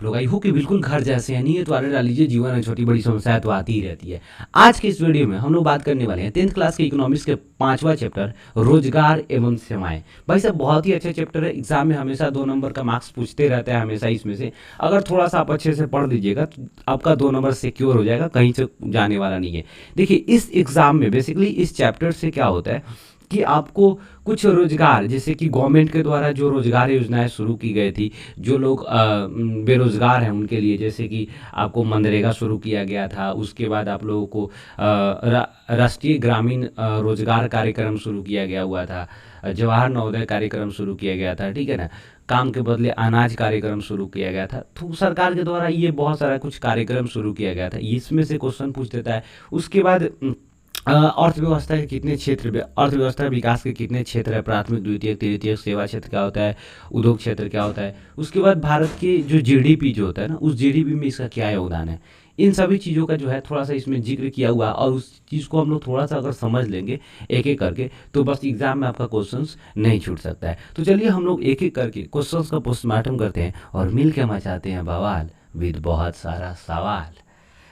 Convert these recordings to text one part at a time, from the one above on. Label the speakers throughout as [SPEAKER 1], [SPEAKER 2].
[SPEAKER 1] आप लोग? आई हो कि बिल्कुल घर जैसे हैं, नहीं है तो आने डाल लीजिए, जीवन में छोटी बड़ी समस्याएं तो आती ही रहती है। आज के इस वीडियो में हम लोग बात करने वाले हैं 10th क्लास के इकोनॉमिक्स के 5वां चैप्टर रोजगार एवं सेवाएं। भाई साहब बहुत ही अच्छा चैप्टर है, एग्जाम में हमेशा 2 नंबर का मार्क्स पूछते रहता है हमेशा इसमें से। अगर थोड़ा सा आप अच्छे से पढ़ लीजिएगा तो आपका 2 नंबर सिक्योर हो जाएगा, कहीं से जाने वाला नहीं है। देखिए इस एग्जाम में बेसिकली इस चैप्टर से क्या होता है कि आपको कुछ रोजगार, जैसे कि गवर्नमेंट के द्वारा जो रोजगार योजनाएं शुरू की गई थी, जो लोग बेरोजगार हैं उनके लिए, जैसे कि आपको मनरेगा शुरू किया गया था, उसके बाद आप लोगों को राष्ट्रीय ग्रामीण रोजगार कार्यक्रम शुरू किया गया हुआ था, जवाहर नवोदय कार्यक्रम शुरू किया गया था, ठीक है ना, काम के बदले अनाज कार्यक्रम शुरू किया गया था। तो सरकार के द्वारा ये बहुत सारा कुछ कार्यक्रम शुरू किया गया था, इसमें से क्वेश्चन पूछ देता है। उसके बाद अर्थव्यवस्था के कितने क्षेत्र, अर्थव्यवस्था विकास के कितने क्षेत्र है, प्राथमिक द्वितीयक तृतीयक, सेवा क्षेत्र क्या होता है, उद्योग क्षेत्र क्या होता है, उसके बाद भारत के जो जीडीपी जो होता है ना, उस जीडीपी में इसका क्या योगदान है, इन सभी चीज़ों का जो है थोड़ा सा इसमें जिक्र किया हुआ है। और उस चीज़ को हम लोग थोड़ा सा अगर समझ लेंगे एक एक करके तो बस एग्जाम में आपका क्वेश्चंस नहीं छूट सकता है। तो चलिए हम लोग एक एक करके क्वेश्चंस का पोस्टमार्टम करते हैं और मिल के मचाते हैं बवाल विद बहुत सारा सवाल।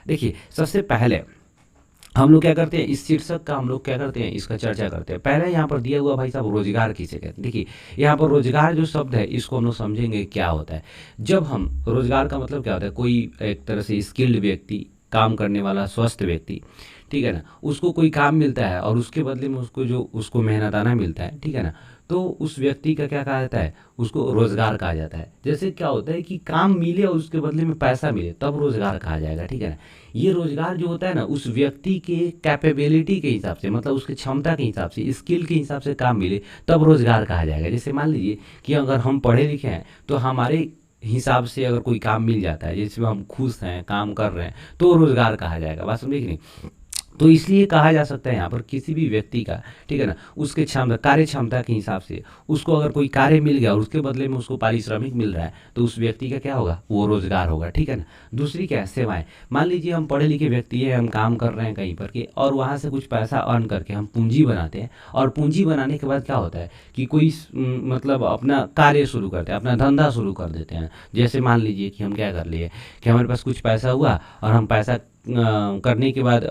[SPEAKER 1] देखिए सबसे पहले हम लोग क्या करते हैं, इस शीर्षक का हम लोग क्या करते हैं, इसका चर्चा करते हैं। पहले यहाँ पर दिया हुआ भाई साहब रोजगार किसे कहते हैं। देखिए यहाँ पर रोजगार जो शब्द है इसको हम लोग समझेंगे क्या होता है। जब हम रोजगार का मतलब क्या होता है, कोई एक तरह से स्किल्ड व्यक्ति, काम करने वाला स्वस्थ व्यक्ति, ठीक है ना, उसको कोई काम मिलता है और उसके बदले में उसको मेहनताना मिलता है, ठीक है ना, तो उस व्यक्ति का क्या कहा जाता है, उसको रोजगार कहा जाता है। जैसे क्या होता है कि काम मिले और उसके बदले में पैसा मिले तब रोजगार कहा जाएगा, ठीक है ना। ये रोजगार जो होता है ना, उस व्यक्ति के कैपेबिलिटी के हिसाब से, मतलब उसकी क्षमता के हिसाब से, स्किल के हिसाब से काम मिले तब रोजगार कहा जाएगा। जैसे मान लीजिए कि अगर हम पढ़े लिखे हैं तो हमारे हिसाब से अगर कोई काम मिल जाता है जिसमें हम खुश हैं, काम कर रहे हैं, तो रोजगार कहा जाएगा। बात समझे कि नहीं। तो इसलिए कहा जा सकता है यहाँ पर किसी भी व्यक्ति का, ठीक है ना, उसके क्षमता, कार्य क्षमता के हिसाब से उसको अगर कोई कार्य मिल गया और उसके बदले में उसको पारिश्रमिक मिल रहा है तो उस व्यक्ति का क्या होगा, वो रोजगार होगा, ठीक है ना। दूसरी क्या है, सेवाएं। मान लीजिए हम पढ़े लिखे व्यक्ति है, हम काम कर रहे हैं कहीं पर के और वहाँ से कुछ पैसा अर्न करके हम पूंजी बनाते हैं और पूंजी बनाने के बाद क्या होता है कि कोई मतलब अपना कार्य शुरू करते हैं, अपना धंधा शुरू कर देते हैं। जैसे मान लीजिए कि हम क्या कर लिए कि हमारे पास कुछ पैसा हुआ और हम पैसा करने के बाद,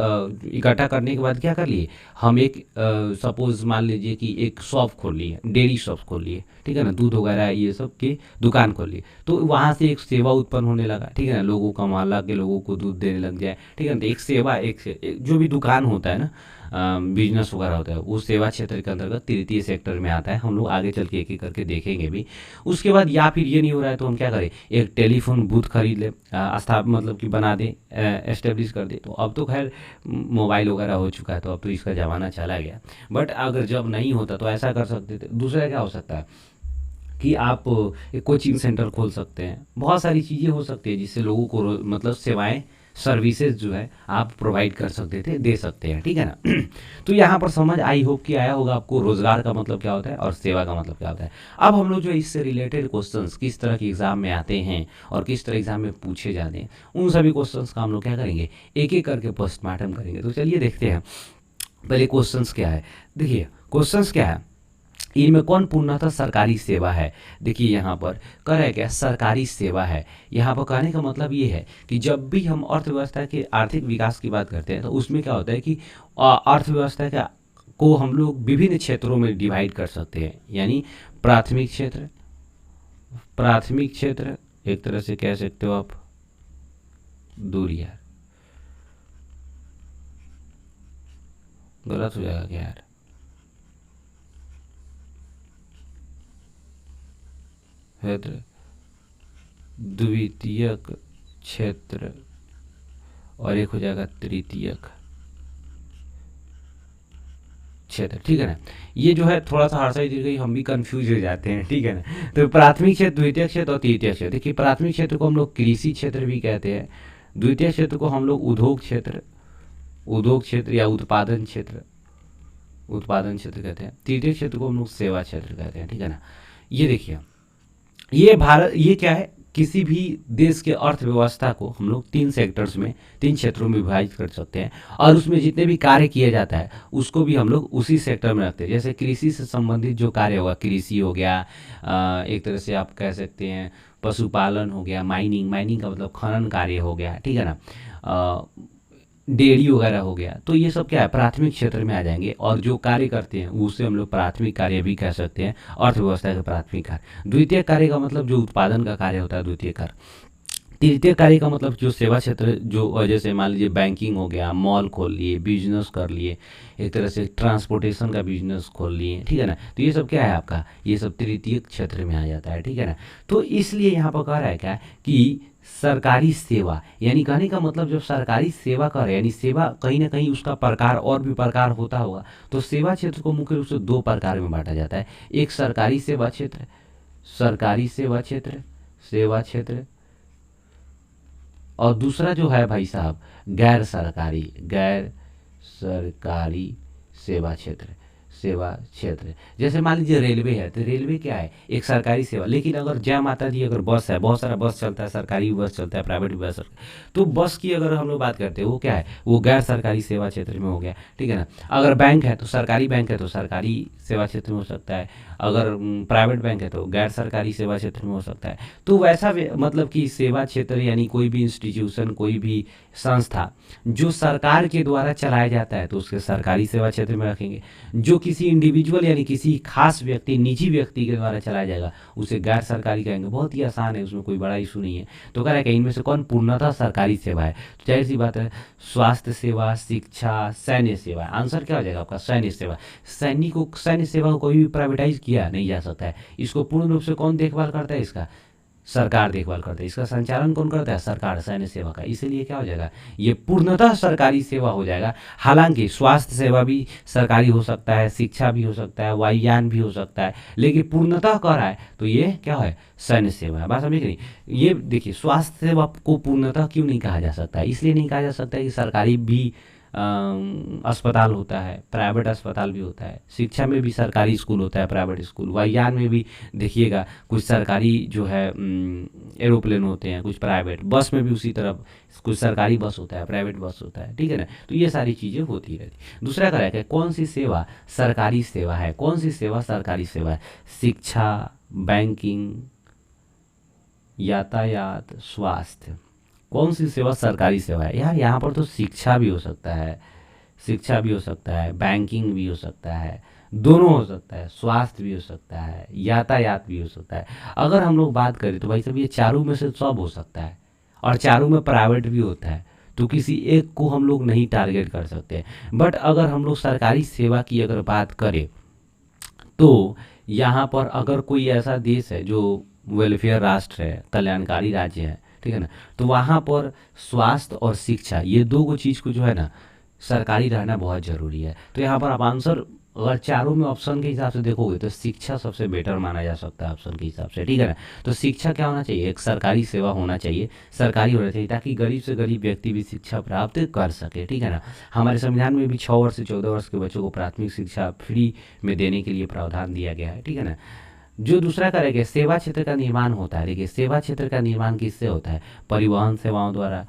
[SPEAKER 1] इकट्ठा करने के बाद क्या कर लिए, हम एक सपोज मान लीजिए कि एक शॉप खोल लिए, डेयरी शॉप खोल लिए, ठीक है ना, दूध वगैरह ये सब की दुकान खोल लिए। तो वहाँ से एक सेवा उत्पन्न होने लगा, ठीक है ना, लोगों का मोहल्ला के लोगों को दूध देने लग जाए, ठीक है ना। तो एक सेवा, एक जो भी दुकान होता है ना, बिजनेस वगैरह होता है, वो सेवा क्षेत्र के अंतर्गत तृतीय सेक्टर में आता है। हम लोग आगे चल के एक एक करके देखेंगे भी। उसके बाद या फिर ये नहीं हो रहा है तो हम क्या करें, एक टेलीफोन बूथ खरीद ले, मतलब कि बना दे, एस्टेब्लिश कर दे। तो अब तो खैर मोबाइल वगैरह हो चुका है तो अब तो इसका ज़माना चला गया, बट अगर जब नहीं होता तो ऐसा कर सकते थे। दूसरा क्या हो सकता है कि आप एक कोचिंग सेंटर खोल सकते हैं, बहुत सारी चीज़ें हो सकती है जिससे लोगों को मतलब सेवाएं, सर्विसेज जो है आप प्रोवाइड कर सकते थे, दे सकते हैं, ठीक है ना। तो यहाँ पर समझ आई होप कि आया होगा आपको रोजगार का मतलब क्या होता है और सेवा का मतलब क्या होता है। अब हम लोग जो इससे रिलेटेड क्वेश्चंस किस तरह के एग्जाम में आते हैं और किस तरह एग्जाम में पूछे जाते हैं, उन सभी क्वेश्चंस का हम लोग क्या करेंगे, एक एक करके पोस्टमार्टम करेंगे। तो चलिए देखते हैं पहले क्वेश्चंस क्या है। देखिए क्वेश्चंस क्या है, इनमें कौन पूर्णतः सरकारी सेवा है। देखिए यहाँ पर कह रहा है क्या, सरकारी सेवा है। यहाँ पर कहने का मतलब ये है कि जब भी हम अर्थव्यवस्था के आर्थिक विकास की बात करते हैं तो उसमें क्या होता है कि अर्थव्यवस्था का को हम लोग विभिन्न क्षेत्रों में डिवाइड कर सकते हैं। यानी प्राथमिक क्षेत्र एक तरह से कह सकते हो आप, दूर यार गलत हो जाएगा क्या यार, क्षेत्र, द्वितीयक क्षेत्र और एक हो जाएगा तृतीयक क्षेत्र, ठीक है ना। ये जो है थोड़ा सा हर साइड गई, हम भी कंफ्यूज हो जाते हैं, ठीक है ना। तो प्राथमिक क्षेत्र, द्वितीयक क्षेत्र और तृतीयक क्षेत्र। देखिए प्राथमिक क्षेत्र को हम लोग कृषि क्षेत्र भी कहते हैं, द्वितीय क्षेत्र को हम लोग उद्योग क्षेत्र या उत्पादन क्षेत्र कहते हैं, तृतीय क्षेत्र को हम लोग सेवा क्षेत्र कहते हैं, ठीक है ना। ये देखिए ये क्या है, किसी भी देश के अर्थव्यवस्था को हम लोग 3 सेक्टर्स में, 3 क्षेत्रों में विभाजित कर सकते हैं और उसमें जितने भी कार्य किया जाता है उसको भी हम लोग उसी सेक्टर में रखते हैं। जैसे कृषि से संबंधित जो कार्य होगा, कृषि हो गया, एक तरह से आप कह सकते हैं पशुपालन हो गया, माइनिंग, माइनिंग का मतलब खनन कार्य हो गया, ठीक है ना, डेयरी वगैरह हो गया। तो ये सब क्या है, प्राथमिक क्षेत्र में आ जाएंगे, और जो कार्य करते हैं उसे हम लोग प्राथमिक कार्य भी कह सकते हैं, अर्थव्यवस्था के प्राथमिक कार्य। द्वितीय कार्य का मतलब जो उत्पादन का कार्य होता है द्वितीय कार्य। तृतीय कार्य का मतलब जो सेवा क्षेत्र, जो जैसे मान लीजिए बैंकिंग हो गया, मॉल खोल लिए, बिजनेस कर लिए, एक तरह से ट्रांसपोर्टेशन का बिजनेस खोल लिए, ठीक है ना। तो ये सब क्या है आपका, ये सब तृतीय क्षेत्र में आ जाता है, ठीक है ना। तो इसलिए यहाँ पर कह रहा है क्या कि सरकारी सेवा, यानी कहने का मतलब जब सरकारी सेवा कर, यानी सेवा कहीं ना कहीं उसका प्रकार और भी प्रकार होता होगा। तो सेवा क्षेत्र को मुख्य रूप से दो प्रकार में बांटा जाता है, एक सरकारी सेवा क्षेत्र, सरकारी सेवा क्षेत्र, सेवा क्षेत्र, और दूसरा जो है भाई साहब गैर सरकारी, गैर सरकारी सेवा क्षेत्र, सेवा क्षेत्र। जैसे मान लीजिए रेलवे है, तो रेलवे क्या है, एक सरकारी सेवा। लेकिन अगर जय माता दी अगर बस है, बहुत सारा बस चलता है, सरकारी बस चलता है, प्राइवेट बस चलता है, तो बस की अगर हम लोग बात करते हैं वो क्या है, वो गैर सरकारी सेवा क्षेत्र में हो गया, ठीक है ना। अगर बैंक है तो सरकारी बैंक है तो सरकारी सेवा क्षेत्र में हो सकता है, अगर प्राइवेट बैंक है तो गैर सरकारी सेवा क्षेत्र में हो सकता है। तो वैसा मतलब कि सेवा क्षेत्र यानी कोई भी इंस्टीट्यूशन, कोई भी संस्था जो सरकार के द्वारा चलाया जाता है तो उसके सरकारी सेवा क्षेत्र में रखेंगे। जो किसी इंडिविजुअल यानी किसी खास व्यक्ति, निजी व्यक्ति के द्वारा चलाया जाएगा उसे गैर सरकारी कहेंगे। बहुत ही आसान है, उसमें कोई बड़ा इशू नहीं है। तो कह रहा है कि इनमें से कौन पूर्णतः सरकारी सेवा है, तो जाहिर सी बात है स्वास्थ्य सेवा, शिक्षा, सैन्य सेवा। आंसर क्या हो जाएगा आपका, सैन्य सेवा। सैन्य सेवा को कोई भी प्राइवेटाइज किया नहीं जा सकता है। इसको पूर्ण रूप से कौन देखभाल करता है, इसका सरकार देखभाल करता है। इसका संचालन कौन करता है, सरकार, सैन्य सेवा का। इसीलिए क्या हो जाएगा, ये पूर्णतः सरकारी सेवा हो जाएगा। हालांकि स्वास्थ्य सेवा भी सरकारी हो सकता है, शिक्षा भी हो सकता है, वायुयान भी हो सकता है, लेकिन पूर्णतः कह रहा है तो ये क्या है, सैन्य सेवा है। बात समझ नहीं। ये देखिए स्वास्थ्य सेवा को पूर्णतः क्यों नहीं कहा जा सकता है, इसलिए नहीं कहा जा सकता है कि सरकारी भी अस्पताल होता है, प्राइवेट अस्पताल भी होता है, शिक्षा में भी सरकारी स्कूल होता है, प्राइवेट स्कूल, वायुयान में भी देखिएगा कुछ सरकारी जो है एरोप्लेन होते हैं, कुछ प्राइवेट, बस में भी उसी तरह कुछ सरकारी बस होता है, प्राइवेट बस होता है, ठीक है ना। तो ये सारी चीज़ें होती रहती। दूसरा कह रहा है कौन सी सेवा सरकारी सेवा है, कौन सी सेवा सरकारी सेवा है, शिक्षा, बैंकिंग, यातायात, स्वास्थ्य, कौन सी सेवा सरकारी सेवा है। यार यहाँ पर तो शिक्षा भी हो सकता है, शिक्षा भी हो सकता है, बैंकिंग भी हो सकता है, दोनों हो सकता है, स्वास्थ्य भी हो सकता है, यातायात भी हो सकता है। अगर हम लोग बात करें तो भाई साहब ये चारों में से सब हो सकता है, और चारों में प्राइवेट भी होता है। तो किसी एक को हम लोग नहीं टारगेट कर सकते। बट अगर हम लोग सरकारी सेवा की अगर बात करें तो यहाँ पर अगर कोई ऐसा देश है जो वेलफेयर राष्ट्र है, कल्याणकारी राज्य है, ठीक है ना, तो वहाँ पर स्वास्थ्य और शिक्षा ये दो चीज़ को जो है ना सरकारी रहना बहुत ज़रूरी है। तो यहाँ पर आप आंसर अगर चारों में ऑप्शन के हिसाब से देखोगे तो शिक्षा सबसे बेटर माना जा सकता है ऑप्शन के हिसाब से, ठीक है ना। तो शिक्षा क्या होना चाहिए, एक सरकारी सेवा होना चाहिए, सरकारी होना चाहिए, ताकि गरीब से गरीब व्यक्ति भी शिक्षा प्राप्त कर सके, ठीक है ना। हमारे संविधान में भी 6 वर्ष से 14 वर्ष के बच्चों को प्राथमिक शिक्षा फ्री में देने के लिए प्रावधान दिया गया है, ठीक है ना। जो दूसरा करेगा सेवा क्षेत्र का निर्माण होता है। देखिए सेवा क्षेत्र का निर्माण किससे होता है, परिवहन सेवाओं द्वारा,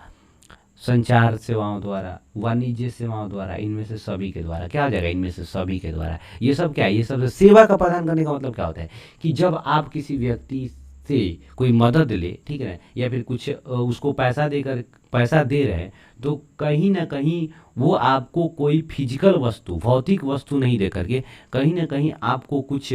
[SPEAKER 1] संचार सेवाओं द्वारा, वाणिज्य सेवाओं द्वारा, इनमें से सभी के द्वारा। क्या हो जाएगा, इनमें से सभी के द्वारा। ये सब क्या है, ये सब सेवा का प्रदान करने का मतलब क्या होता है कि जब आप किसी व्यक्ति से कोई मदद ले, ठीक है, या फिर कुछ उसको पैसा देकर पैसा दे रहे हैं, तो कहीं ना कहीं वो आपको कोई फिजिकल वस्तु, भौतिक वस्तु नहीं दे करके कहीं ना कहीं आपको कुछ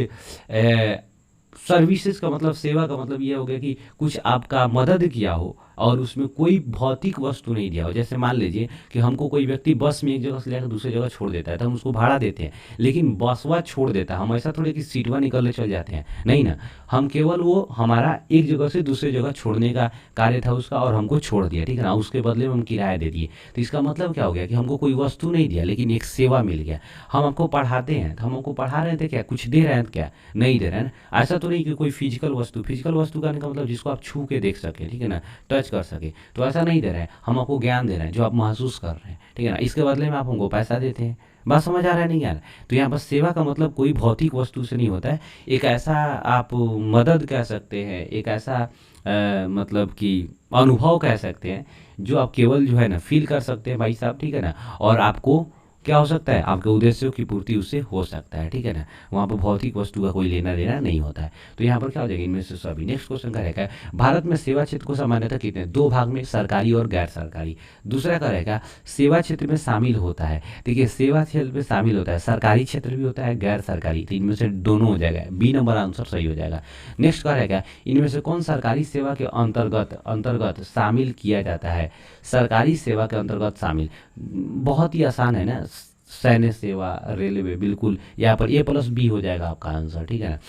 [SPEAKER 1] सर्विसेज का मतलब, सेवा का मतलब ये हो गया कि कुछ आपका मदद किया हो और उसमें कोई भौतिक वस्तु नहीं दिया हो। जैसे मान लीजिए कि हमको कोई व्यक्ति बस में एक जगह से लेकर दूसरी जगह छोड़ देता है तो हम उसको भाड़ा देते हैं, लेकिन बसवा छोड़ देता है, हम ऐसा थोड़े कि सीटवा निकल चल जाते हैं, नहीं ना। हम केवल वो हमारा एक जगह से दूसरी जगह छोड़ने का कार्य था उसका और हमको छोड़ दिया, ठीक है ना, उसके बदले में हम किराया दे दिए। तो इसका मतलब क्या हो गया कि हमको कोई वस्तु नहीं दिया लेकिन एक सेवा मिल गया। हम आपको पढ़ाते हैं तो हम आपको पढ़ा रहे थे क्या, कुछ दे रहे हैं क्या, नहीं दे रहे हैं ना। ऐसा तो नहीं कि कोई फिजिकल वस्तु, फिजिकल वस्तु का मतलब जिसको आप छू के देख सके, ठीक है ना, टच कर सके, तो ऐसा नहीं दे रहे हैं। हम आपको ज्ञान दे रहे हैं जो आप महसूस कर रहे हैं, ठीक है ना, इसके बदले में आप हमको पैसा देते हैं। बात समझ आ रहा है नहीं यार। तो यहाँ पर सेवा का मतलब कोई भौतिक वस्तु से नहीं होता है, एक ऐसा आप मदद कह सकते हैं, एक ऐसा मतलब कि अनुभव कह सकते हैं जो आप केवल जो है ना फील कर सकते हैं भाई साहब, ठीक है ना, और आपको क्या हो सकता है, आपके उद्देश्यों की पूर्ति उससे हो सकता है, ठीक है ना। वहाँ पर भौतिक वस्तु का कोई लेना देना नहीं होता है। तो यहाँ पर क्या हो जाएगा, इनमें से सभी। नेक्स्ट क्वेश्चन का रहेगा, भारत में सेवा क्षेत्र को सामान्यतः कितने दो भाग में, सरकारी और गैर सरकारी। दूसरा का रहेगा, सेवा क्षेत्र में शामिल होता है। देखिए सेवा क्षेत्र में शामिल होता है, सरकारी क्षेत्र भी होता है, गैर सरकारी, तो इनमें से दोनों हो जाएगा, बी नंबर आंसर सही हो जाएगा। नेक्स्ट का रहेगा, इनमें से कौन सरकारी सेवा के अंतर्गत अंतर्गत शामिल किया जाता है। सरकारी सेवा के अंतर्गत शामिल, बहुत ही आसान है ना, सैन्य सेवा, रेलवे, बिल्कुल यहाँ पर A+B हो जाएगा आपका आंसर, ठीक है ना।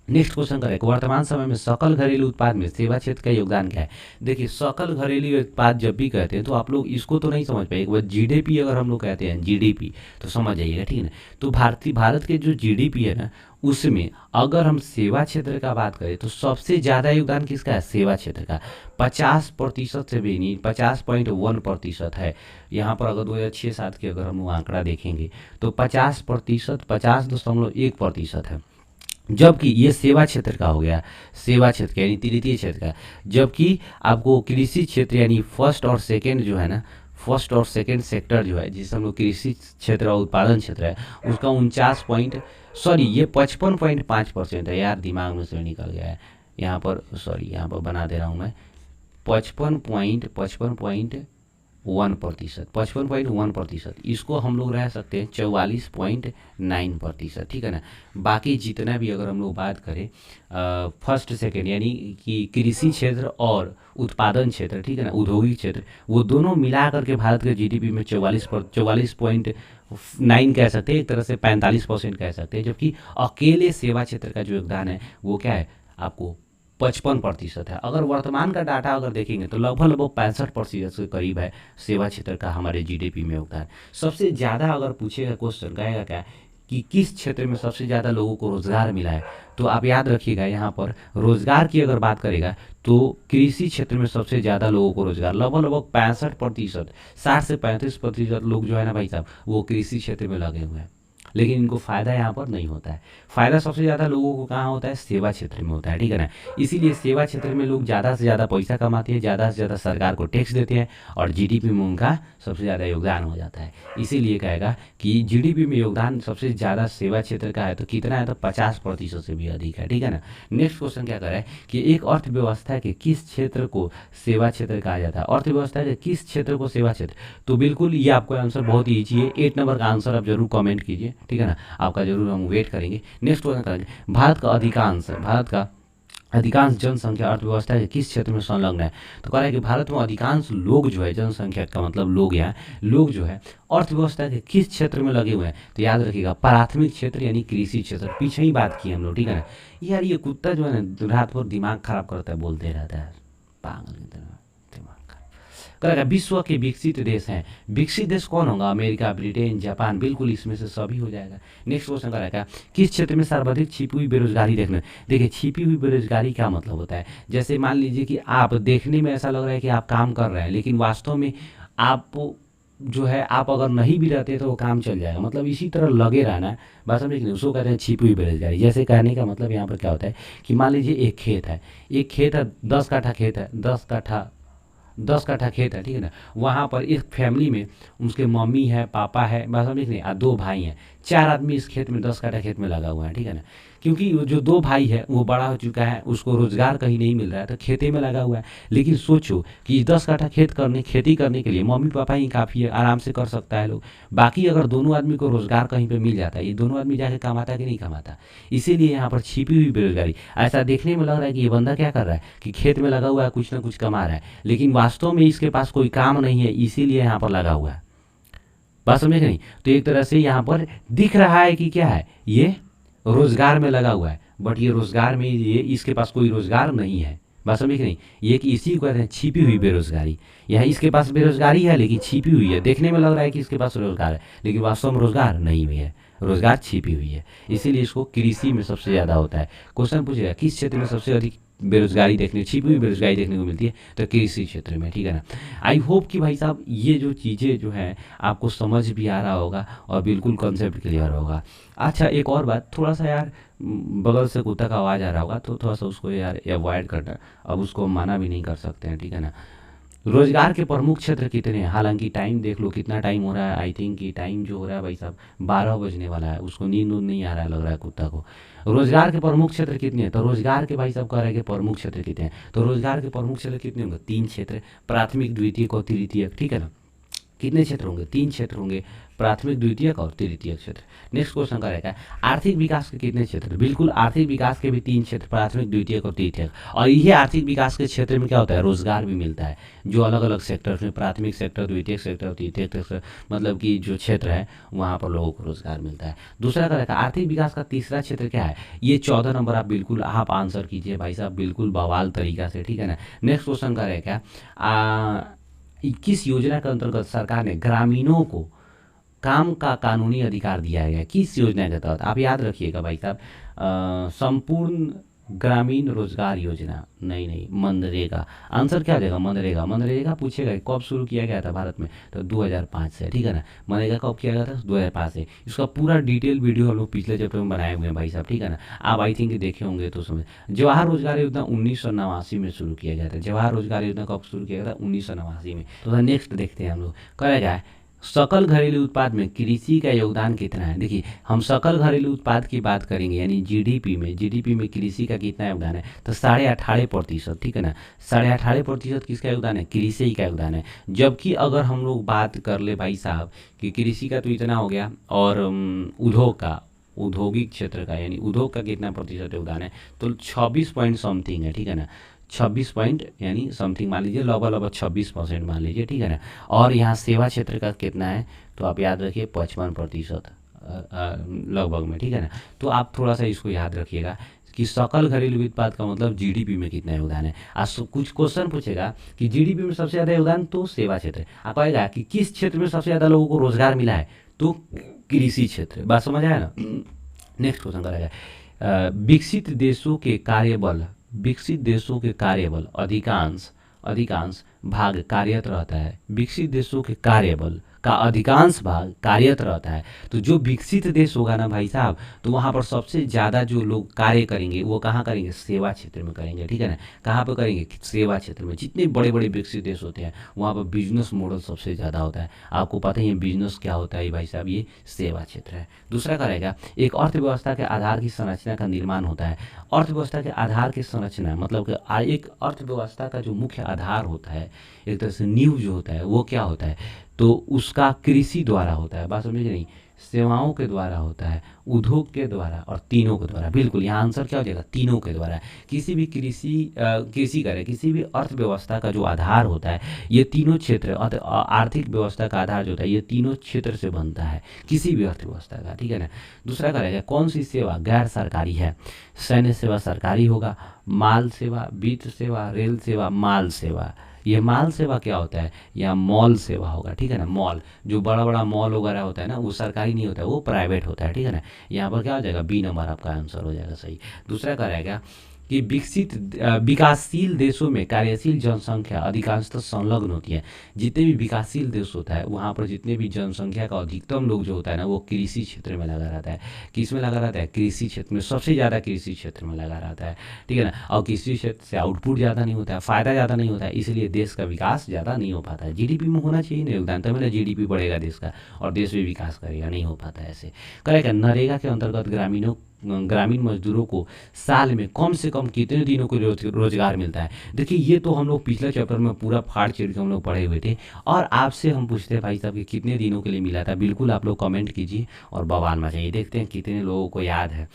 [SPEAKER 1] नेक्स्ट क्वेश्चन करें, वर्तमान समय में सकल घरेलू उत्पाद में सेवा क्षेत्र का योगदान क्या है। देखिए सकल घरेलू उत्पाद जब भी कहते हैं तो आप लोग इसको तो नहीं समझ पाए, एक बार जीडीपी अगर हम लोग कहते हैं जीडीपी तो समझ जाइएगा, ठीक है ना। तो भारत के जो जीडीपी है ना, उसमें अगर हम सेवा क्षेत्र का बात करें तो सबसे ज़्यादा योगदान किसका है, सेवा क्षेत्र का। 50% से भी नहीं, 50.1% है यहाँ पर। अगर 2006-07 की अगर हम लोग आंकड़ा देखेंगे तो 50%, 50.1% है। जबकि ये सेवा क्षेत्र का हो गया, सेवा क्षेत्र का यानी तृतीय क्षेत्र का। जबकि आपको कृषि क्षेत्र यानी फर्स्ट और सेकंड जो है ना, फर्स्ट और सेकंड सेक्टर जो है, जिसे हम लोग कृषि क्षेत्र और उत्पादन क्षेत्र है, उसका 55.5% है यार, दिमाग में से निकल गया है यहाँ पर, सॉरी यहाँ पर बना दे रहा हूँ मैं, 55.1%, इसको हम लोग रह सकते हैं 44.9%, ठीक है ना। बाकी जितना भी अगर हम लोग बात करें फर्स्ट सेकेंड यानी कि कृषि क्षेत्र और उत्पादन क्षेत्र, ठीक है ना, औद्योगिक क्षेत्र, वो दोनों मिला करके भारत के जीडीपी में 44.9 कह सकते हैं, एक तरह से 45% कह सकते हैं। जबकि अकेले सेवा क्षेत्र का जो योगदान है वो क्या है, आपको 55% है। अगर वर्तमान का डाटा अगर देखेंगे तो लगभग 65% के करीब है सेवा क्षेत्र का हमारे जीडीपी में योगदान। सबसे ज़्यादा अगर पूछेगा क्वेश्चन कहेगा क्या कि किस क्षेत्र में सबसे ज़्यादा लोगों को रोजगार मिला है, तो आप याद रखिएगा यहाँ पर रोजगार की अगर बात करेगा तो कृषि क्षेत्र में सबसे ज़्यादा लोगों को रोजगार, लगभग 65%, 60 से 35% लोग जो है ना भाई साहब, वो कृषि क्षेत्र में लगे हुए हैं। लेकिन इनको फ़ायदा यहाँ पर नहीं होता है। फ़ायदा सबसे ज़्यादा लोगों को कहाँ होता है, सेवा क्षेत्र में होता है, ठीक है ना। इसीलिए सेवा क्षेत्र में लोग ज़्यादा से ज़्यादा पैसा कमाते हैं, ज़्यादा से ज़्यादा सरकार को टैक्स देते हैं और जीडीपी में उनका सबसे ज़्यादा योगदान हो जाता है। इसीलिए कहेगा कि जीडीपी में योगदान सबसे ज़्यादा सेवा क्षेत्र का है। तो कितना है, तो 50% से भी अधिक है, ठीक है ना। नेक्स्ट क्वेश्चन क्या कर रहा है कि एक अर्थव्यवस्था के किस क्षेत्र को सेवा क्षेत्र कहा जाता है। अर्थव्यवस्था के किस क्षेत्र को सेवा क्षेत्र, तो बिल्कुल ये आपको आंसर बहुत ही ईजी है। 8 नंबर का आंसर आप जरूर कमेंट कीजिए, ठीक है ना, आपका जरूर हम वेट करेंगे। नेक्स्ट क्वेश्चन करेंगे, भारत का अधिकांश जनसंख्या अर्थव्यवस्था के किस क्षेत्र में संलग्न है। तो कह रहा है कि भारत में अधिकांश लोग जो है, जनसंख्या का मतलब लोग, यहाँ लोग जो है अर्थव्यवस्था के किस क्षेत्र में लगे हुए हैं। तो याद रखिएगा प्राथमिक क्षेत्र यानी कृषि क्षेत्र, पीछे ही बात की हम लोग, ठीक है ना। यार ये कुत्ता जो है ना रात भर दिमाग खराब करता है, बोलते रहता है, पागल की तरह करेगा। विश्व के विकसित देश हैं, विकसित देश कौन होगा, अमेरिका, ब्रिटेन, जापान, बिल्कुल इसमें से सभी हो जाएगा। नेक्स्ट क्वेश्चन करेगा, किस क्षेत्र में सर्वाधिक छिपी हुई बेरोजगारी देखने। देखिए छिपी हुई बेरोजगारी क्या मतलब होता है, जैसे मान लीजिए कि आप देखने में ऐसा लग रहा है कि आप काम कर रहे हैं, लेकिन वास्तव में आप जो है आप अगर नहीं भी रहते तो वो काम चल जाएगा, मतलब इसी तरह लगे रहना है, बात समझे कि नहीं, उसको कहते हैं छिपी हुई बेरोजगारी। जैसे कहने का मतलब यहाँ पर क्या होता है कि मान लीजिए एक खेत है, 10 काठा खेत है, 10 काठा खेत है, ठीक है ना। वहाँ पर एक फैमिली में उसके मम्मी है, पापा है, बस समझ नहीं, 2 भाई हैं, 4 आदमी इस खेत में 10 काठा खेत में लगा हुआ है, ठीक है ना। क्योंकि वो जो 2 भाई है वो बड़ा हो चुका है, उसको रोजगार कहीं नहीं मिल रहा है, तो खेते में लगा हुआ है। लेकिन सोचो कि 10 काठा खेती करने के लिए मम्मी पापा ही काफ़ी है, आराम से कर सकता है लोग। बाकी अगर दोनों आदमी को रोजगार कहीं पर मिल जाता है, ये दोनों आदमी जाके कमाता कि नहीं कमाता। इसीलिए यहाँ पर छिपी हुई बेरोजगारी, ऐसा देखने में लग रहा है कि ये बंदा क्या कर रहा है कि खेत में लगा हुआ है, कुछ ना कुछ कमा रहा है, लेकिन वास्तव में इसके पास कोई काम नहीं है, इसीलिए यहाँ पर लगा हुआ है, बात समझे कि नहीं। तो एक तरह से यहाँ पर दिख रहा है कि क्या है, ये रोजगार में लगा हुआ है, बट ये रोजगार में ये इसके पास कोई रोजगार नहीं है, बात समझे कि नहीं। ये कि इसी को कहते हैं छिपी हुई बेरोजगारी। यहाँ इसके पास बेरोजगारी है लेकिन छिपी हुई है, देखने में लग रहा है कि इसके पास रोजगार है, लेकिन वास्तव में रोजगार नहीं भी है, रोजगार छिपी हुई है। इसीलिए इसको कृषि में सबसे ज़्यादा होता है। क्वेश्चन पूछेगा किस क्षेत्र में सबसे अधिक बेरोजगारी छिपी हुई बेरोजगारी देखने को मिलती है, तो कृषि क्षेत्र में, ठीक है ना। आई होप कि भाई साहब ये जो चीज़ें जो है आपको समझ भी आ रहा होगा और बिल्कुल कॉन्सेप्ट क्लियर होगा। अच्छा एक और बात, थोड़ा सा यार बगल से कुत्ता का आवाज़ आ रहा होगा तो थोड़ा सा उसको यार अवॉइड करना, अब उसको मना भी नहीं कर सकते हैं, ठीक है ना। रोजगार के प्रमुख क्षेत्र कितने हैं, हालांकि टाइम देख लो कितना टाइम हो रहा है, आई थिंक कि टाइम जो हो रहा है भाई साहब 12 बजने वाला है, उसको नींद उंद नहीं आ रहा है, लग रहा है कुत्ता को। रोजगार के प्रमुख क्षेत्र कितने हैं, तो रोजगार के भाई साहब कह रहे हैं कि प्रमुख क्षेत्र कितने हैं, तो रोजगार के प्रमुख क्षेत्र कितने होंगे, 3 क्षेत्र, प्राथमिक द्वितीयक और तृतीयक, ठीक है ना। कितने क्षेत्र होंगे, 3 क्षेत्र होंगे, प्राथमिक द्वितीयक और तृतीयक क्षेत्र। नेक्स्ट क्वेश्चन का रहेगा आर्थिक विकास के कितने क्षेत्र, बिल्कुल आर्थिक विकास के भी 3 क्षेत्र, प्राथमिक द्वितीयक और तृतीयक। और यही आर्थिक विकास के क्षेत्र में क्या होता है, रोजगार भी मिलता है, जो अलग अलग सेक्टर्स में, प्राथमिक सेक्टर, द्वितीयक सेक्टर और तृतीयक सेक्टर, मतलब कि जो क्षेत्र है वहाँ पर लोगों को रोजगार मिलता है। दूसरा का रहेगा आर्थिक विकास का तीसरा क्षेत्र क्या है, ये 14 नंबर आप बिल्कुल आप आंसर कीजिए भाई साहब, बिल्कुल बवाल तरीका से, ठीक है ना। नेक्स्ट क्वेश्चन का रहेगा किस योजना के अंतर्गत सरकार ने ग्रामीणों को काम का कानूनी अधिकार दिया गया है, किस योजना के तहत, आप याद रखिएगा भाई साहब, संपूर्ण ग्रामीण रोजगार योजना, नहीं नहीं मनरेगा, आंसर क्या हो जाएगा, मनरेगा। मनरेगा पूछेगा कब शुरू किया गया था भारत में, तो 2005 से, ठीक है ना। मनरेगा कब किया गया था, 2005 से। इसका पूरा डिटेल वीडियो हम लोग पिछले चैप्टर में बनाए हुए हैं भाई साहब, ठीक है ना, आप आई थिंक देखे होंगे तो समझ। जवाहर रोजगार योजना 1989 में शुरू किया गया था, जवाहर रोजगार योजना कब शुरू किया गया था, 1989 में। तो नेक्स्ट देखते हैं हम लोग, करेगा सकल घरेलू उत्पाद में कृषि का योगदान कितना है। देखिए हम सकल घरेलू उत्पाद की बात करेंगे, यानी जीडीपी में कृषि का कितना योगदान है, तो 18.5%, ठीक है ना। 18.5% किसका योगदान है, कृषि का योगदान है। जबकि अगर हम लोग बात कर ले भाई साहब कि कृषि का तो इतना हो गया, और उद्योग का, औद्योगिक क्षेत्र का, यानी उद्योग का कितना प्रतिशत योगदान है, तो 26 पॉइंट समथिंग है, ठीक है ना। 26 पॉइंट यानी समथिंग मान लीजिए, लगभग 26% मान लीजिए, ठीक है ना। और यहाँ सेवा क्षेत्र का कितना है, तो आप याद रखिए 55% लगभग में, ठीक है ना। तो आप थोड़ा सा इसको याद रखिएगा कि सकल घरेलू उत्पाद का मतलब जीडीपी में कितना योगदान है। आज कुछ क्वेश्चन पूछेगा कि जीडीपी में सबसे ज़्यादा योगदान तो सेवा क्षेत्र, आप आएगा कि किस क्षेत्र में सबसे ज़्यादा लोगों को रोजगार मिला है, तो कृषि क्षेत्र, बात समझ आया ना। नेक्स्ट क्वेश्चन करेगा विकसित देशों के कार्यबल अधिकांश भाग कार्यरत रहता है, विकसित देशों के कार्यबल का अधिकांश भाग कार्यरत रहता है। तो जो विकसित देश होगा ना भाई साहब, तो वहाँ पर सबसे ज़्यादा जो लोग कार्य करेंगे वो कहाँ करेंगे, सेवा क्षेत्र में करेंगे, ठीक है ना। कहाँ पर करेंगे, सेवा क्षेत्र में। जितने बड़े बड़े विकसित देश होते हैं वहाँ पर बिजनेस मॉडल सबसे ज़्यादा होता है। आपको पता ही है बिजनेस क्या होता है भाई साहब, ये सेवा क्षेत्र है। दूसरा का रहेगा एक अर्थव्यवस्था के आधार की संरचना का निर्माण होता है। अर्थव्यवस्था के आधार की संरचना मतलब कि एक अर्थव्यवस्था का जो मुख्य आधार होता है, एक तरह से नींव जो होता है वो क्या होता है, तो उसका कृषि द्वारा होता है, बात समझे नहीं, सेवाओं के द्वारा होता है, उद्योग के द्वारा और तीनों के द्वारा। बिल्कुल यहाँ आंसर क्या हो जाएगा, तीनों के द्वारा। किसी भी किसी भी अर्थव्यवस्था का जो आधार होता है, ये तीनों क्षेत्र, आर्थिक व्यवस्था का आधार जो होता है ये तीनों क्षेत्र से बनता है किसी भी अर्थव्यवस्था का, ठीक है ना। दूसरा का रहेगा कौन सी सेवा गैर सरकारी है, सैन्य सेवा सरकारी होगा, माल सेवा, वित्त सेवा, रेल सेवा, माल सेवा। ये माल सेवा क्या होता है, या मॉल सेवा होगा, ठीक है ना। मॉल जो बड़ा बड़ा मॉल वगैरह होता है ना, वो सरकारी नहीं होता है, वो प्राइवेट होता है, ठीक है ना। यहाँ पर क्या हो जाएगा, बी नंबर आपका आंसर हो जाएगा सही। दूसरा क्या रहेगा कि विकासशील देशों में कार्यशील जनसंख्या अधिकांशतः संलग्न होती है। जितने भी विकासशील देश होता है वहाँ पर जितने भी जनसंख्या का अधिकतम लोग जो होता है ना, वो कृषि क्षेत्र में लगा रहता है। किस में लगा रहता है, कृषि क्षेत्र में, सबसे ज़्यादा कृषि क्षेत्र में लगा रहता है, ठीक है ना। और कृषि क्षेत्र से आउटपुट ज़्यादा नहीं होता है, फ़ायदा ज़्यादा नहीं होता है, इसलिए देश का विकास ज़्यादा नहीं हो पाता है। जीडीपी में होना चाहिए ना योगदान, तभी ना जीडीपी बढ़ेगा देश का और देश भी विकास करेगा, नहीं हो पाता है ऐसे। करेगा नरेगा के अंतर्गत ग्रामीण मजदूरों को साल में कम से कम कितने दिनों को रोजगार मिलता है। देखिए ये तो हम लोग पिछले चैप्टर में पूरा फाड़ चीड़ के हम लोग पढ़े हुए थे, और आपसे हम पूछते हैं भाई साहब कि कितने दिनों के लिए मिला था। बिल्कुल आप लोग कमेंट कीजिए और बवाल मचाइए, देखते हैं कितने लोगों को याद है।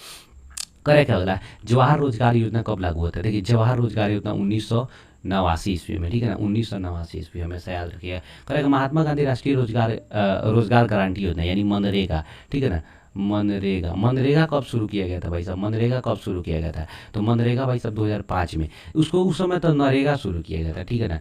[SPEAKER 1] करेक्ट अगला, जवाहर रोजगार योजना कब लागू होता है। देखिए जवाहर रोजगार योजना 1989 ईस्वी में, ठीक है ना, 1989 ईस्वी, हमेशा याद रखिएगा। करेगा महात्मा गांधी राष्ट्रीय रोजगार गारंटी योजना यानी मनरेगा, ठीक है ना। मनरेगा कब शुरू किया गया था भाई साहब, मनरेगा कब शुरू किया गया था, तो मनरेगा भाई साहब 2005 में। उसको उस समय तो नरेगा शुरू किया गया था, ठीक है ना।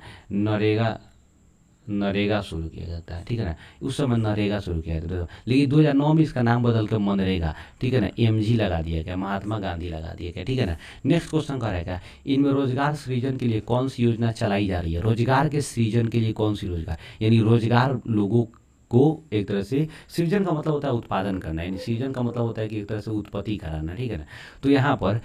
[SPEAKER 1] नरेगा शुरू किया जाता है, ठीक है ना, उस समय नरेगा शुरू किया जाता था। लेकिन 2009 में इसका नाम बदल कर मनरेगा, ठीक है ना, एमजी लगा दिया गया, महात्मा गांधी लगा दिया गया, ठीक है ना। नेक्स्ट क्वेश्चन का रहेगा इनमें रोजगार सृजन के लिए कौन सी योजना चलाई जा रही है। रोजगार के सृजन के लिए कौन सी रोजगार, यानी रोजगार लोगों को एक तरह से, सृजन का मतलब होता है उत्पादन करना, यानी सृजन का मतलब होता है कि एक तरह से उत्पत्ति कराना, ठीक है ना। तो यहाँ पर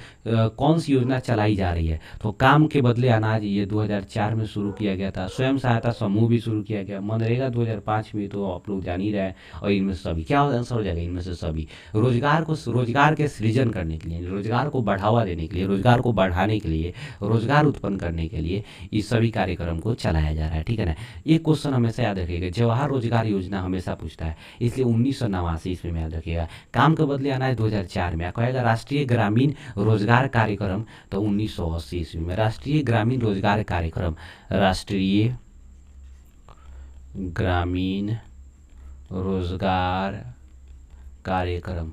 [SPEAKER 1] कौन सी योजना चलाई जा रही है, तो काम के बदले अनाज, ये 2004 में शुरू किया गया था। स्वयं सहायता समूह भी शुरू किया गया। मनरेगा 2005 में, तो आप लोग जान ही रहे हैं। और इनमें से सभी क्या आंसर हो जाएगा, इनमें से सभी रोजगार के सृजन करने के लिए, रोजगार को बढ़ावा देने के लिए, रोजगार को बढ़ाने के लिए, रोजगार उत्पन्न करने के लिए इस सभी कार्यक्रम को चलाया जा रहा है, ठीक है ना। एक क्वेश्चन हमेशा याद रखिएगा, जवाहर रोजगार योजना हमेशा पूछता है, इसलिए 1989 ईस्वी में याद रखिएगा। काम के बदले अनाज 2004 में। कहेगा राष्ट्रीय ग्रामीण रोजगार कार्यक्रम, तो 1980 ईस्वी में। राष्ट्रीय ग्रामीण रोजगार कार्यक्रम, राष्ट्रीय ग्रामीण रोजगार कार्यक्रम,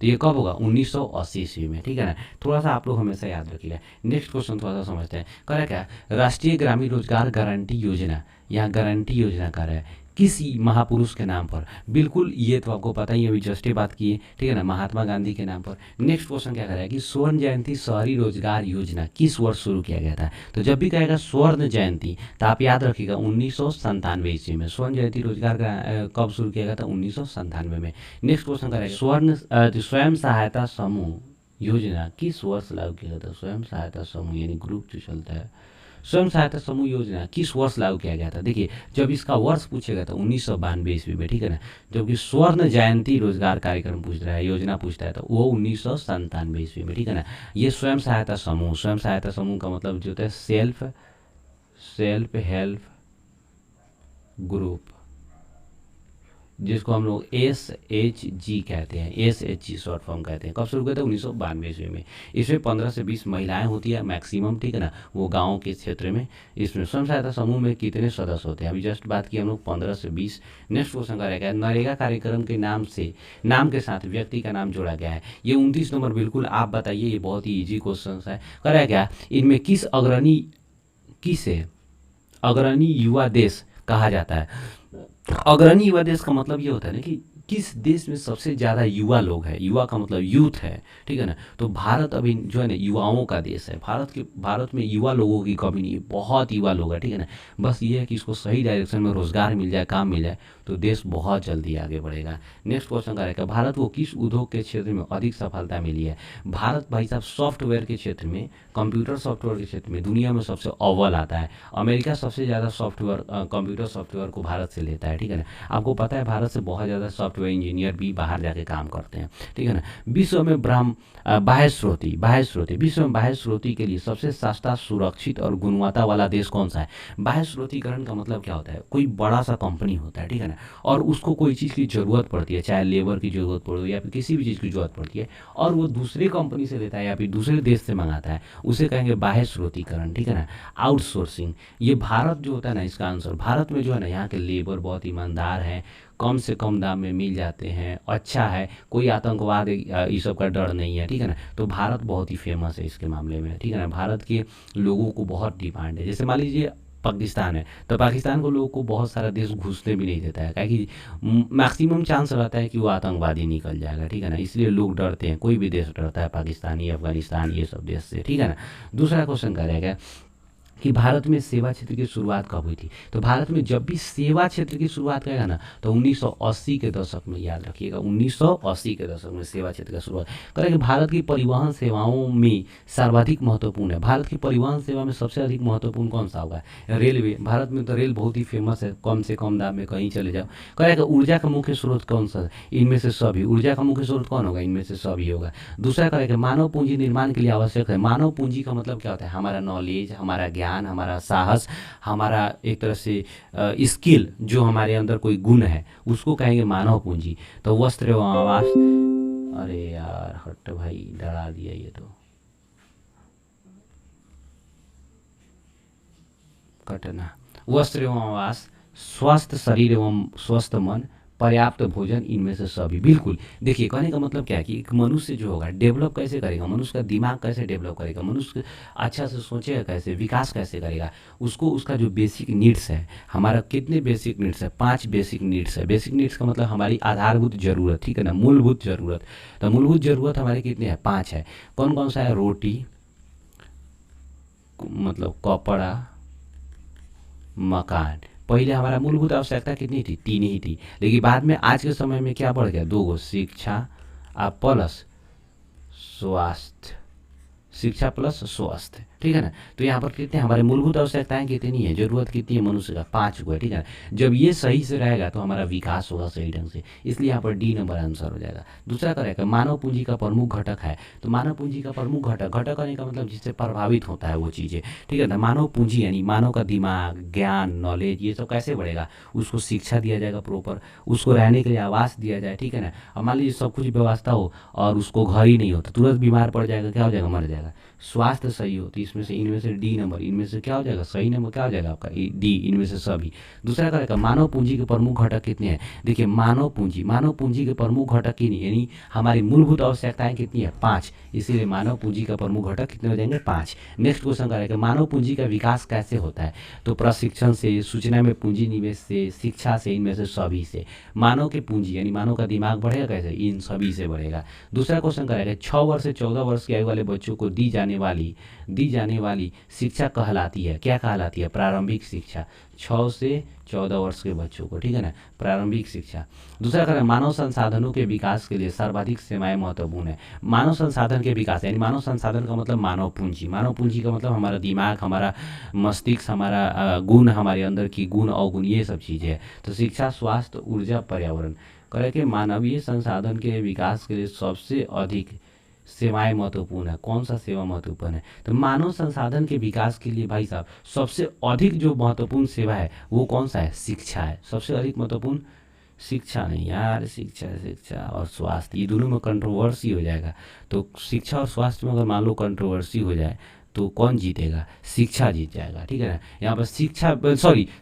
[SPEAKER 1] तो ये कब होगा, 1980 ईस्वी में, ठीक है ना। थोड़ा सा आप लोग हमेशा याद रखिएगा। नेक्स्ट क्वेश्चन थोड़ा सा समझते हैं। कह रहा है क्या, राष्ट्रीय ग्रामीण रोजगार गारंटी योजना, यहाँ गारंटी योजना कर रहा है किसी महापुरुष के नाम पर। बिल्कुल, ये तो आपको पता ही है, अभी जस्ट ही बात की है, ठीक है ना, महात्मा गांधी के नाम पर। नेक्स्ट क्वेश्चन क्या कर रहा है कि स्वर्ण जयंती शहरी रोजगार योजना किस वर्ष शुरू किया गया था। तो जब भी कहेगा स्वर्ण जयंती, तो आप याद रखिएगा 1997 ईस्वी में। स्वर्ण जयंती रोजगार कब शुरू किया गया था, 1997 में। नेक्स्ट क्वेश्चन करेगा स्वयं सहायता समूह योजना किस वर्ष लागू किया गया था। स्वयं सहायता समूह यानी ग्रुप जो चलता है, स्वयं सहायता समूह योजना किस वर्ष लागू किया गया था। देखिए, जब इसका वर्ष पूछेगा तो 1992 ईस्वी में, ठीक है ना। जबकि स्वर्ण जयंती रोजगार कार्यक्रम पूछ रहा है, योजना पूछता है, तो वो 1997 ईस्वी में, ठीक है ना। ये स्वयं सहायता समूह का मतलब जो होता है सेल्फ हेल्प ग्रुप, जिसको हम लोग SHG कहते हैं, SHG शॉर्ट फॉर्म कहते हैं। कब शुरू किया था, 1992 ईस्वी में। इसमें 15 से 20 महिलाएं होती है मैक्सिमम, ठीक है ना, वो गाँव के क्षेत्र में। इसमें स्वयं सहायता समूह में कितने सदस्य होते हैं, अभी जस्ट बात की हम लोग 15 से 20। नेक्स्ट क्वेश्चन करेगा, नरेगा कार्यक्रम के नाम के साथ व्यक्ति का नाम जोड़ा गया है। ये 29 नंबर बिल्कुल आप बताइए, ये बहुत ही ईजी क्वेश्चन है। करेगा क्या, इनमें किसे अग्रणी युवा देश कहा जाता है। अग्रणी युवा देश का मतलब ये होता है ना कि किस देश में सबसे ज़्यादा युवा लोग हैं, युवा का मतलब यूथ है, ठीक है ना। तो भारत अभी जो है ना युवाओं का देश है। भारत में युवा लोगों की कमी नहीं है, बहुत युवा लोग हैं, ठीक है ना। बस ये है कि इसको सही डायरेक्शन में रोजगार मिल जाए, काम मिल जाए, तो देश बहुत जल्दी आगे बढ़ेगा। नेक्स्ट क्वेश्चन करेगा, भारत को किस उद्योग के क्षेत्र में अधिक सफलता मिली है। भारत भाई साहब सॉफ्टवेयर के क्षेत्र में, कंप्यूटर सॉफ्टवेयर के क्षेत्र में दुनिया में सबसे अव्वल आता है। अमेरिका सबसे ज़्यादा कंप्यूटर सॉफ्टवेयर को भारत से लेता है, ठीक है ना। आपको पता है भारत से बहुत ज़्यादा सॉफ्टवेयर इंजीनियर भी बाहर जाके काम करते हैं, ठीक है ना। विश्व में बाह्य स्रोती, विश्व में बाह्य स्रोती के लिए सबसे सस्ता, सुरक्षित और गुणवत्ता वाला देश कौन सा है। बाह्य स्रोतीकरण का मतलब क्या होता है, कोई बड़ा सा कंपनी होता है, ठीक है ना, और उसको कोई चीज़ की ज़रूरत पड़ती है, चाहे लेबर की ज़रूरत पड़े या फिर किसी भी चीज़ की ज़रूरत पड़ती है, और वो दूसरी कंपनी से लेता है या फिर दूसरे देश से मंगाता है, उसे कहेंगे बाह्य स्रोतीकरण, ठीक है ना। आउटसोर्सिंग, ये भारत जो होता है ना, इसका आंसर भारत में जो है ना, यहाँ के लेबर बहुत ईमानदार हैं, कम से कम दाम में मिल जाते हैं, अच्छा है, कोई आतंकवाद ये सब का डर नहीं है, ठीक है ना। तो भारत बहुत ही फेमस है इसके मामले में, ठीक है ना। भारत के लोगों को बहुत डिमांड है। जैसे मान लीजिए पाकिस्तान है, तो पाकिस्तान को लोगों को बहुत सारा देश घुसने भी नहीं देता है, क्या कि मैक्सिमम चांस रहता है कि वो आतंकवादी निकल जाएगा, ठीक है ना। इसलिए लोग डरते हैं, कोई भी देश डरता है, पाकिस्तानी, अफगानिस्तान, ये सब देश से, ठीक है ना। दूसरा क्वेश्चन करेगा कि भारत में सेवा क्षेत्र की शुरुआत कब हुई थी। तो भारत में जब भी सेवा क्षेत्र की शुरुआत करेगा ना, तो 1980 के दशक में, याद रखिएगा 1980 के दशक में सेवा क्षेत्र का शुरुआत करेगा। भारत की परिवहन सेवाओं में सर्वाधिक महत्वपूर्ण है। भारत की परिवहन सेवा में सबसे अधिक महत्वपूर्ण कौन सा होगा, रेलवे। भारत में तो रेल बहुत ही फेमस है, कम से कम दाम में कहीं चले जाओ। करेगा ऊर्जा का मुख्य स्रोत कौन सा है, इनमें से सभी। ऊर्जा का मुख्य स्रोत कौन होगा, इनमें से सभी होगा। दूसरा करेगा मानव पूंजी निर्माण के लिए आवश्यक है। मानव पूंजी का मतलब क्या होता है, हमारा नॉलेज, हमारा ज्ञान, हमारा साहस, हमारा एक तरह से स्किल, जो हमारे अंदर कोई गुण है, उसको कहेंगे मानव पूंजी। तो वस्त्र एवं आवास, अरे यार हट भाई, डरा दिया ये तो, कटना। वस्त्र एवं आवास, स्वस्थ शरीर एवं स्वस्थ मन, पर्याप्त भोजन, इनमें से सभी। बिल्कुल, देखिए कहने का मतलब क्या है कि एक मनुष्य जो होगा डेवलप कैसे करेगा, मनुष्य का दिमाग कैसे डेवलप करेगा, मनुष्य अच्छा से सोचेगा कैसे, विकास कैसे करेगा, उसको उसका जो बेसिक नीड्स है, हमारा कितने बेसिक नीड्स है, 5 बेसिक नीड्स है। बेसिक नीड्स का मतलब हमारी आधारभूत जरूरत, ठीक है ना, मूलभूत जरूरत। तो मूलभूत जरूरत हमारे कितने हैं, 5 है। कौन कौन सा है, रोटी, मतलब कपड़ा, मकान, पहले हमारा मूलभूत आवश्यकता कितनी थी, 3 ही थी, लेकिन बाद में आज के समय में क्या बढ़ गया, 2 शिक्षा प्लस स्वास्थ्य, शिक्षा प्लस स्वास्थ्य, ठीक है ना। तो यहाँ पर कितने हमारे मूलभूत आवश्यकताएं कितनी है, जरूरत कितनी है मनुष्य का, 5 को है, ठीक है ना। जब ये सही से रहेगा तो हमारा विकास होगा सही ढंग से, इसलिए यहाँ पर डी नंबर आंसर हो जाएगा। दूसरा करेगा मानव पूंजी का प्रमुख घटक है, तो मानव पूंजी का प्रमुख घटक, घटक करने का मतलब जिससे प्रभावित होता है वो चीज़ें, ठीक है ना। मानव पूंजी यानी मानव का दिमाग, ज्ञान, नॉलेज, ये सब कैसे बढ़ेगा, उसको शिक्षा दिया जाएगा प्रॉपर, उसको रहने के लिए आवास दिया जाए, ठीक है ना। अब मान लीजिए सब कुछ व्यवस्था हो और उसको घर ही नहीं हो तो तुरंत बीमार पड़ जाएगा, क्या हो जाएगा, मर जाएगा। स्वास्थ्य सही हो तो इसमें से, इनमें से डी नंबर, इनमें से क्या हो जाएगा, सही नंबर क्या हो जाएगा आपका, डी, इनमें से सभी। दूसरा करेगा मानव पूंजी के प्रमुख घटक कितने हैं, देखिए मानव पूंजी के प्रमुख घटक कितनी, यानी हमारी मूलभूत आवश्यकताएं कितनी है, 5, इसीलिए मानव पूंजी का प्रमुख घटक कितने हो जाएंगे, 5। नेक्स्ट क्वेश्चन करेगा मानव पूंजी का विकास कैसे होता है, तो प्रशिक्षण से, सूचना में पूंजी निवेश से, शिक्षा से, इनमें से सभी से। मानव की पूंजी यानी मानव का दिमाग बढ़ेगा कैसे, इन सभी से बढ़ेगा। दूसरा क्वेश्चन करेगा 6 वर्ष से 14 वर्ष की आयु वाले बच्चों को दी जाने वाली शिक्षा कहलाती है, क्या कहलाती है, प्रारंभिक शिक्षा। 6 से 14 वर्ष के बच्चों को, ठीक है ना, प्रारंभिक शिक्षा। दूसरा करें मानव संसाधनों के विकास के लिए सर्वाधिक सेवाएं महत्वपूर्ण है। मानव संसाधन के विकास यानी मानव संसाधन का मतलब मानव पूंजी, मानव पूंजी का मतलब हमारा दिमाग, हमारा मस्तिष्क, हमारा गुण, हमारे अंदर की गुण अवगुण, ये सब चीज़ें है। तो शिक्षा, स्वास्थ्य, ऊर्जा, पर्यावरण, करें कि मानवीय संसाधन के विकास के लिए सबसे अधिक सेवाएं महत्वपूर्ण है। कौन सा सेवा महत्वपूर्ण है, तो मानव संसाधन के विकास के लिए भाई साहब सबसे अधिक जो महत्वपूर्ण सेवा है वो कौन सा है, शिक्षा है। सबसे अधिक महत्वपूर्ण शिक्षा नहीं यार, शिक्षा और स्वास्थ्य, ये दोनों में कंट्रोवर्सी हो जाएगा। तो शिक्षा और स्वास्थ्य में अगर मान लो कंट्रोवर्सी हो जाए तो कौन जीतेगा, शिक्षा जीत जाएगा, ठीक है ना। यहाँ पर शिक्षा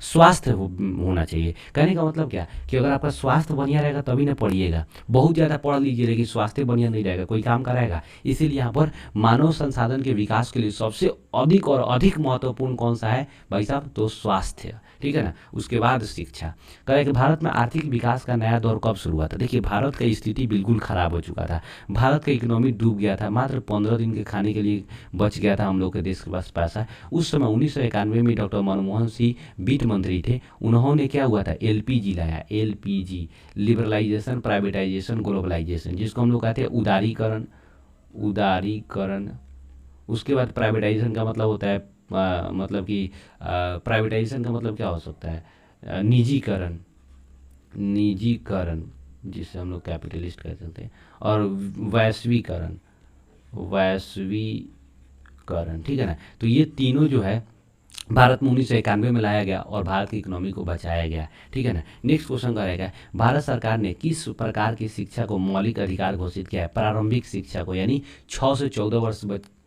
[SPEAKER 1] स्वास्थ्य होना चाहिए। कहने का मतलब क्या कि अगर आपका स्वास्थ्य बढ़िया रहेगा तभी ना पढ़िएगा, बहुत ज़्यादा पढ़ लीजिए लेकिन स्वास्थ्य बढ़िया नहीं रहेगा, कोई काम कराएगा। इसीलिए यहाँ पर मानव संसाधन के विकास के लिए सबसे अधिक और अधिक महत्वपूर्ण कौन सा है भाई साहब, तो स्वास्थ्य, ठीक है ना। उसके बाद शिक्षा। कहे कि भारत में आर्थिक विकास का नया दौर कब शुरू हुआ था। देखिए भारत का स्थिति बिल्कुल खराब हो चुका था, भारत का इकोनॉमी डूब गया था, मात्र 15 दिन के खाने के लिए बच गया था हम लोग के देश के पास पैसा। उस समय 1991 में डॉक्टर मनमोहन सिंह वित्त मंत्री थे, उन्होंने क्या हुआ था, एलपीजी लाया, एलपीजी, लिबरलाइजेशन, प्राइवेटाइजेशन, ग्लोबलाइजेशन, जिसको हम लोग कहते हैं उदारीकरण। उसके बाद प्राइवेटाइजेशन का मतलब होता है मतलब कि प्राइवेटाइजेशन का मतलब क्या हो सकता है, निजीकरण, जिसे हम लोग कैपिटलिस्ट कह सकते हैं, और वैश्वीकरण, ठीक है ना। तो ये तीनों जो है भारत में 1991 में लाया गया और भारत की इकोनॉमी को बचाया गया, ठीक है ना। नेक्स्ट क्वेश्चन करेगा भारत सरकार ने किस प्रकार की शिक्षा को मौलिक अधिकार घोषित किया है। प्रारंभिक शिक्षा को यानी 6 से 14 वर्ष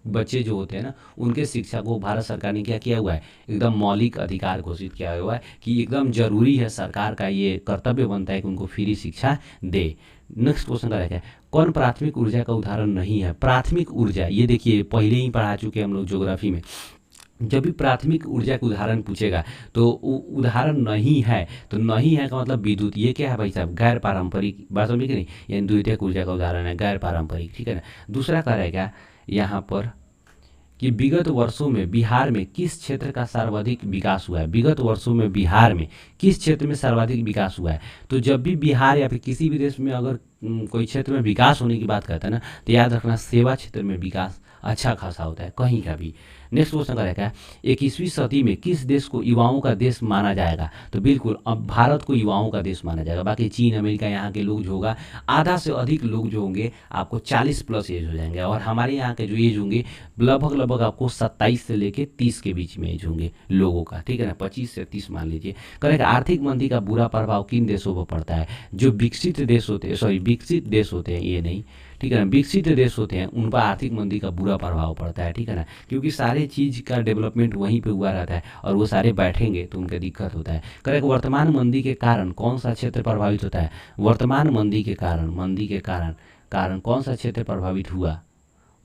[SPEAKER 1] बच्चे जो होते हैं ना, उनके शिक्षा को भारत सरकार ने क्या किया हुआ है, एकदम मौलिक अधिकार घोषित किया हुआ है कि एकदम जरूरी है, सरकार का ये कर्तव्य बनता है कि उनको फ्री शिक्षा दे। नेक्स्ट क्वेश्चन रहेगा कौन प्राथमिक ऊर्जा का उदाहरण नहीं है। प्राथमिक ऊर्जा, ये देखिए पहले ही पढ़ा चुके हम लोग ज्योग्राफी में, जब भी प्राथमिक ऊर्जा का उदाहरण पूछेगा तो उदाहरण नहीं है, तो नहीं है का मतलब विद्युत, ये क्या है भाई साहब, गैर पारंपरिक, बात समझे कि नहीं, यानी द्वितीयक ऊर्जा का उदाहरण है गैर पारंपरिक, ठीक है ना। दूसरा क्या रहेगा यहाँ पर कि विगत वर्षों में बिहार में किस क्षेत्र का सर्वाधिक विकास हुआ है। विगत वर्षों में बिहार में किस क्षेत्र में सर्वाधिक विकास हुआ है। तो जब भी बिहार या फिर किसी भी देश में अगर कोई क्षेत्र में विकास होने की बात करता है ना, तो याद रखना सेवा क्षेत्र में विकास अच्छा खासा होता है कहीं का भी। नेक्स्ट क्वेश्चन का रहेगा 21वीं सदी में किस देश को युवाओं का देश माना जाएगा। तो बिल्कुल अब भारत को युवाओं का देश माना जाएगा। बाकी चीन, अमेरिका, यहाँ के लोग जो होगा आधा से अधिक लोग जो होंगे आपको 40 प्लस एज हो जाएंगे, और हमारे यहाँ के जो एज होंगे लगभग आपको 27 से लेके 30 के बीच में एज होंगे लोगों का, ठीक है ना, 25 से 30 मान लीजिए। करेक्ट। आर्थिक मंदी का बुरा प्रभाव किन देशों पर पड़ता है। जो विकसित देश होते हैं, ये नहीं, ठीक है ना, विकसित देश होते हैं उन पर आर्थिक मंदी का बुरा प्रभाव पड़ता है, ठीक है ना, क्योंकि सारे चीज़ का डेवलपमेंट वहीं पे हुआ रहता है और वो सारे बैठेंगे तो उनका दिक्कत होता है। करेक्ट। वर्तमान मंदी के कारण कौन सा क्षेत्र प्रभावित होता है। वर्तमान मंदी के कारण कौन सा क्षेत्र प्रभावित हुआ।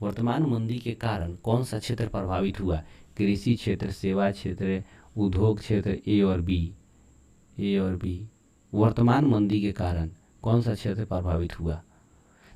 [SPEAKER 1] वर्तमान मंदी के कारण कौन सा क्षेत्र प्रभावित हुआ। कृषि क्षेत्र, सेवा क्षेत्र, उद्योग क्षेत्र, ए और बी। वर्तमान मंदी के कारण कौन सा क्षेत्र प्रभावित हुआ।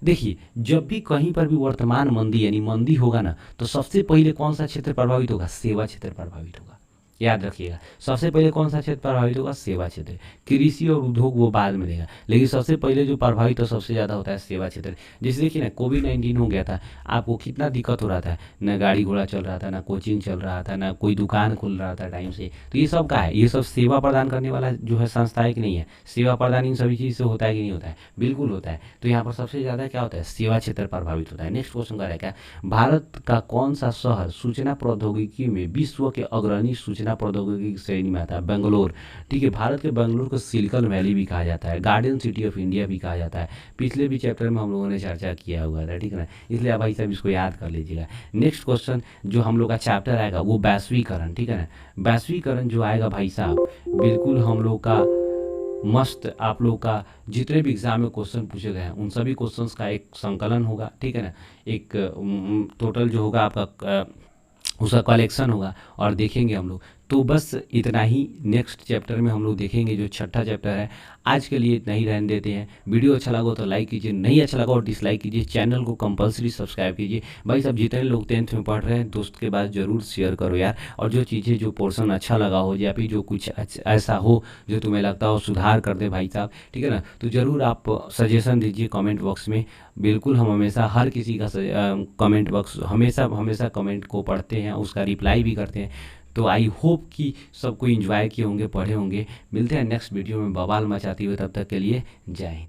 [SPEAKER 1] देखिए जब भी कहीं पर भी वर्तमान मंदी यानी मंदी होगा ना, तो सबसे पहले कौन सा क्षेत्र प्रभावित होगा, सेवा क्षेत्र प्रभावित होगा। याद रखिएगा। सबसे पहले कौन सा क्षेत्र प्रभावित होगा? सेवा क्षेत्र। कृषि और उद्योग वो बाद में देगा, लेकिन सबसे पहले जो प्रभावित तो सबसे ज़्यादा होता है सेवा क्षेत्र। जैसे देखिए ना, कोविड-19 हो गया था, आपको कितना दिक्कत हो रहा था, ना गाड़ी घोड़ा चल रहा था, ना कोचिंग चल रहा था, ना कोई दुकान खुल रहा था टाइम से। तो ये सब का है, ये सब सेवा प्रदान करने वाला जो है संस्था है कि नहीं है? सेवा प्रदान इन सभी चीज़ से होता है कि नहीं होता है? बिल्कुल होता है। तो यहाँ पर सबसे ज़्यादा क्या होता है? सेवा क्षेत्र प्रभावित होता है। नेक्स्ट क्वेश्चन का रहेगा, भारत का कौन सा शहर सूचना प्रौद्योगिकी में विश्व के अग्रणी सूचना प्रौद्योगिकी की श्रेणी में आता है? बेंगलोर। ठीक है, भारत के बेंगलोर को सिलिकॉन वैली भी कहा जाता है, गार्डन सिटी ऑफ इंडिया भी कहा जाता है। पिछले भी चैप्टर में हम लोगों ने चर्चा किया हुआ था, ठीक है ना, इसलिए आप भाई साहब इसको याद कर लीजिएगा। नेक्स्ट क्वेश्चन जो हम लोग का चैप्टर आएगा वो वैश्वीकरण, ठीक है ना। वैश्वीकरण जो आएगा भाई साहब, बिल्कुल हम लोग का मस्त, आप लोग का जितने भी एग्जाम में क्वेश्चन पूछे गए हैं उन सभी क्वेश्चंस का एक संकलन होगा, ठीक है ना। एक टोटल जो होगा आपका उसका कलेक्शन होगा और देखेंगे हम लोग। तो बस इतना ही नेक्स्ट चैप्टर में हम लोग देखेंगे, जो छठा चैप्टर है। आज के लिए इतना ही रहने देते हैं। वीडियो अच्छा लगा हो तो लाइक कीजिए, नहीं अच्छा लगा और डिसलाइक कीजिए। चैनल को कंपलसरी सब्सक्राइब कीजिए। भाई सब जितने लोग 10th में पढ़ रहे हैं दोस्त के बाद ज़रूर शेयर करो यार। और जो चीज़ें, जो पोर्शन अच्छा लगा हो या फिर जो कुछ ऐसा हो जो तुम्हें लगता हो सुधार कर दे भाई साहब, ठीक है ना, तो ज़रूर आप सजेशन दीजिए कमेंट बॉक्स में। बिल्कुल हम हमेशा हर किसी का कमेंट बॉक्स हमेशा हमेशा कमेंट को पढ़ते हैं, उसका रिप्लाई भी करते हैं। तो आई होप कि सबको एंजॉय किए होंगे, पढ़े होंगे। मिलते हैं नेक्स्ट वीडियो में बवाल मचाते हुए, तब तक के लिए जय हिंद।